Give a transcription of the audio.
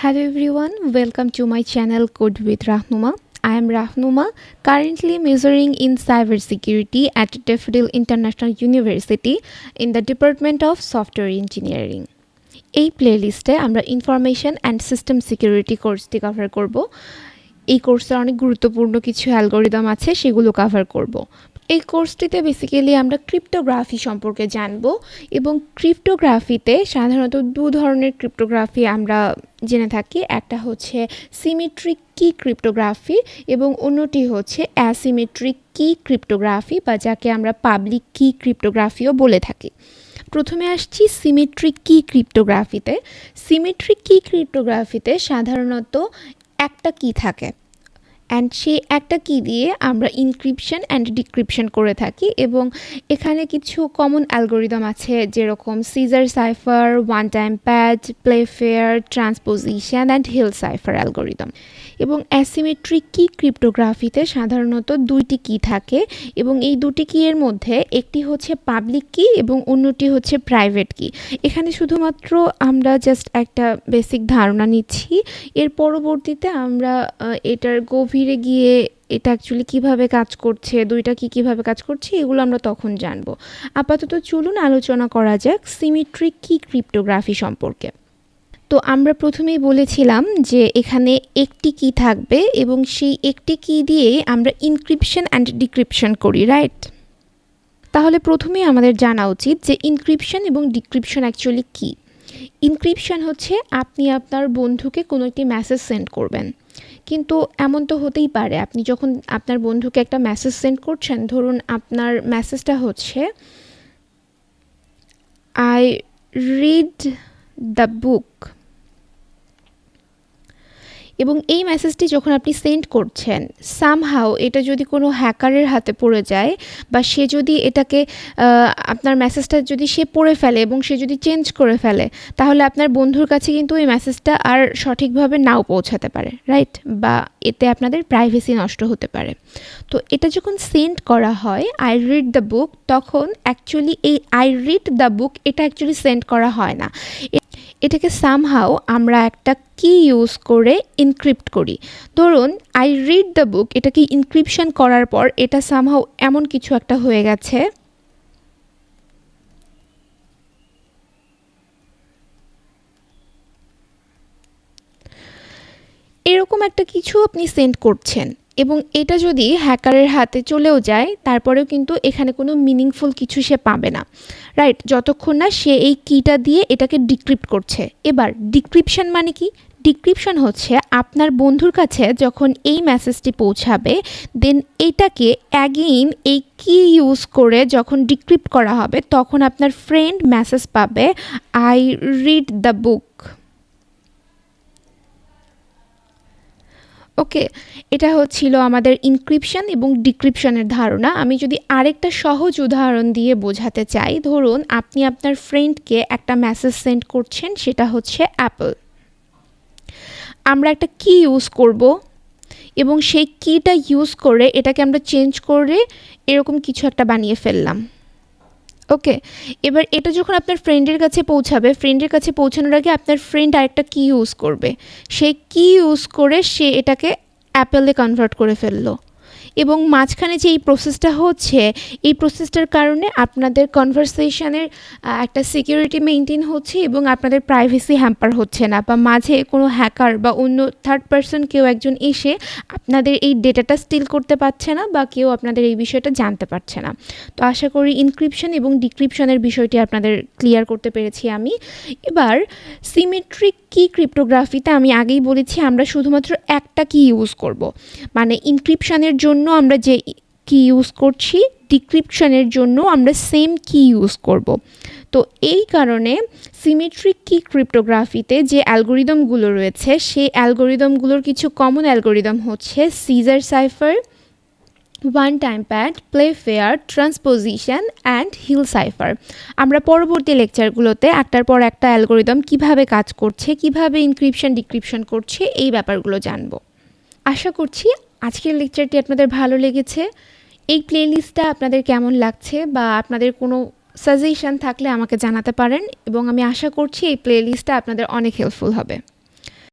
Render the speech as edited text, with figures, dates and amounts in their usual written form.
Hello everyone, welcome to my channel Code with Rahnuma. I am Rahnuma, currently majoring in cybersecurity at Daffodil International University in the Department of Software Engineering. এই প্লেলিস্টে আমরা information and system security কোর্সটি cover করব। এই কোর্সে অনেক গুরুত্বপূর্ণ কিছু অ্যালগরিদম আছে, সেগুলো কভার করব। এই কোর্সটিতে বেসিক্যালি আমরা ক্রিপ্টোগ্রাফি সম্পর্কে জানব এবং ক্রিপ্টোগ্রাফিতে সাধারণত দু ধরনের ক্রিপ্টোগ্রাফি আমরা জেনে থাকি। একটা হচ্ছে সিমেট্রিক কি ক্রিপ্টোগ্রাফি এবং অন্যটি হচ্ছে অ্যাসিমেট্রিক কি ক্রিপ্টোগ্রাফি বা যাকে আমরা পাবলিক কি ক্রিপ্টোগ্রাফিও বলে থাকি। প্রথমে আসছি সিমেট্রিক কি ক্রিপ্টোগ্রাফিতে। সিমেট্রিক কি ক্রিপ্টোগ্রাফিতে সাধারণত একটা কি থাকে অ্যান্ড সেই একটা কি দিয়ে আমরা ইনক্রিপশন অ্যান্ড ডিক্রিপশন করে থাকি এবং এখানে কিছু কমন অ্যালগরিদম আছে, যেরকম Caesar cipher, one time pad, Playfair, transposition and Hill cipher algorithm. এবং অ্যাসিমেট্রিক কি ক্রিপ্টোগ্রাফিতে সাধারণত দুইটি কি থাকে এবং এই দুটি কি এর মধ্যে একটি হচ্ছে পাবলিক কি এবং অন্যটি হচ্ছে প্রাইভেট কি। এখানে শুধুমাত্র আমরা জাস্ট একটা বেসিক ধারণা নিচ্ছি, এর পরবর্তীতে আমরা এটার গভীরে গিয়ে এটা অ্যাকচুয়ালি কীভাবে কাজ করছে, দুইটা কি কীভাবে কাজ করছে, এগুলো আমরা তখন জানবো। আপাতত চলুন আলোচনা করা যাক সিমেট্রিক কি ক্রিপ্টোগ্রাফি সম্পর্কে। তো আমরা প্রথমেই বলেছিলাম যে এখানে একটি কি থাকবে এবং সেই একটি কি দিয়ে আমরা ইনক্রিপশন অ্যান্ড ডিক্রিপশন করি, রাইট? তাহলে প্রথমেই আমাদের জানা উচিত যে ইনক্রিপশন এবং ডিক্রিপশন অ্যাকচুয়ালি কী। ইনক্রিপশন হচ্ছে আপনি আপনার বন্ধুকে কোনো একটি মেসেজ সেন্ড করবেন, কিন্তু এমন তো হতেই পারে আপনি যখন আপনার বন্ধুকে একটা মেসেজ সেন্ড করছেন, ধরুন আপনার মেসেজটা হচ্ছে আই রিড দ্য বুক, এবং এই মেসেজটি যখন আপনি সেন্ড করছেন, সামহাও এটা যদি কোনো হ্যাকারের হাতে পড়ে যায় বা সে যদি এটাকে আপনার মেসেজটা যদি সে পড়ে ফেলে এবং সে যদি চেঞ্জ করে ফেলে, তাহলে আপনার বন্ধুর কাছে কিন্তু এই মেসেজটা আর সঠিকভাবে নাও পৌঁছাতে পারে, রাইট? বা এতে আপনাদের প্রাইভেসি নষ্ট হতে পারে। তো এটা যখন সেন্ড করা হয় আই রিড দ্য বুক, তখন অ্যাকচুয়ালি এই আই রিড দ্য বুক এটা অ্যাকচুয়ালি সেন্ড করা হয় না, এটাকে সামহাও আমরা একটা কি ইউজ করে ইনক্রিপ্ট করি। ধরুন আই রিড দ্য বুক, এটাকে ইনক্রিপশন করার পর এটা সামহাও এমন কিছু একটা হয়ে গেছে, এরকম একটা কিছু আপনি সেন্ড করছেন এবং এটা যদি হ্যাকারের হাতে চলেও যায়, তারপরেও কিন্তু এখানে কোনো মিনিংফুল কিছু সে পাবে না, রাইট? যতক্ষণ না সে এই কিটা দিয়ে এটাকে ডিক্রিপ্ট করছে। এবার ডিক্রিপশন মানে কি? ডিক্রিপশন হচ্ছে আপনার বন্ধুর কাছে যখন এই মেসেজটি পৌঁছাবে, দেন এটাকে অ্যাগেইন এই কি ইউজ করে যখন ডিক্রিপ্ট করা হবে, তখন আপনার ফ্রেন্ড মেসেজ পাবে আই রিড দ্য বুক। ওকে, এটা হচ্ছিল আমাদের ইনক্রিপশন এবং ডিক্রিপশনের ধারণা। আমি যদি আরেকটা সহজ উদাহরণ দিয়ে বোঝাতে চাই, ধরুন আপনি আপনার ফ্রেন্ডকে একটা মেসেজ সেন্ড করছেন, সেটা হচ্ছে অ্যাপল। আমরা একটা কি ইউজ করব এবং সেই কিটা ইউজ করে এটাকে আমরা চেঞ্জ করে এরকম কিছু একটা বানিয়ে ফেললাম। ওকে, এবার এটা যখন আপনার ফ্রেন্ডের কাছে পৌঁছাবে, ফ্রেন্ডের কাছে পৌঁছানোর আগে আপনার ফ্রেন্ড আরেকটা কি ইউজ করবে, সেই কি ইউজ করে সে এটাকে অ্যাপেলে কনভার্ট করে ফেললো এবং মাঝখানে যে এই প্রসেসটা হচ্ছে, এই প্রসেসটার কারণে আপনাদের কনভারসেশনের একটা সিকিউরিটি মেনটেন হচ্ছে এবং আপনাদের প্রাইভেসি হ্যাম্পার হচ্ছে না, বা মাঝে কোনো হ্যাকার বা অন্য থার্ড পারসন কেউ একজন এসে আপনাদের এই ডেটাটা স্টিল করতে পারছে না বা কেউ আপনাদের এই বিষয়টা জানতে পারছে না। তো আশা করি ইনক্রিপশন এবং ডিক্রিপশনের বিষয়টি আপনাদের ক্লিয়ার করতে পেরেছি আমি। এবার সিমেট্রিক কি ক্রিপ্টোগ্রাফিতে আমি আগেই বলেছি আমরা শুধুমাত্র একটা কি ইউজ করব, মানে ইনক্রিপশনের জন্য আমরা যে কি ইউজ করছি, ডিক্রিপশনের জন্য আমরা সেম কি ইউজ করব। তো এই কারণে সিমেট্রিক কি ক্রিপ্টোগ্রাফিতে যে অ্যালগরিদমগুলো রয়েছে, সেই অ্যালগরিদমগুলোর কিছু কমন অ্যালগরিদম হচ্ছে Caesar cipher, one time pad, Playfair, transposition and Hill cipher. আমরা পরবর্তী লেকচারগুলোতে একটার পর একটা অ্যালগরিদম কিভাবে কাজ করছে, কিভাবে ইনক্রিপশন ডিক্রিপশন করছে, এই ব্যাপারগুলো জানব। আশা করছি আজকের লেকচারটি আপনাদের ভালো লেগেছে। এই প্লেলিস্টটা আপনাদের কেমন লাগছে বা আপনাদের কোনো সাজেশন থাকলে আমাকে জানাতে পারেন এবং আমি আশা করছি এই প্লেলিস্টটা আপনাদের অনেক হেল্পফুল হবে।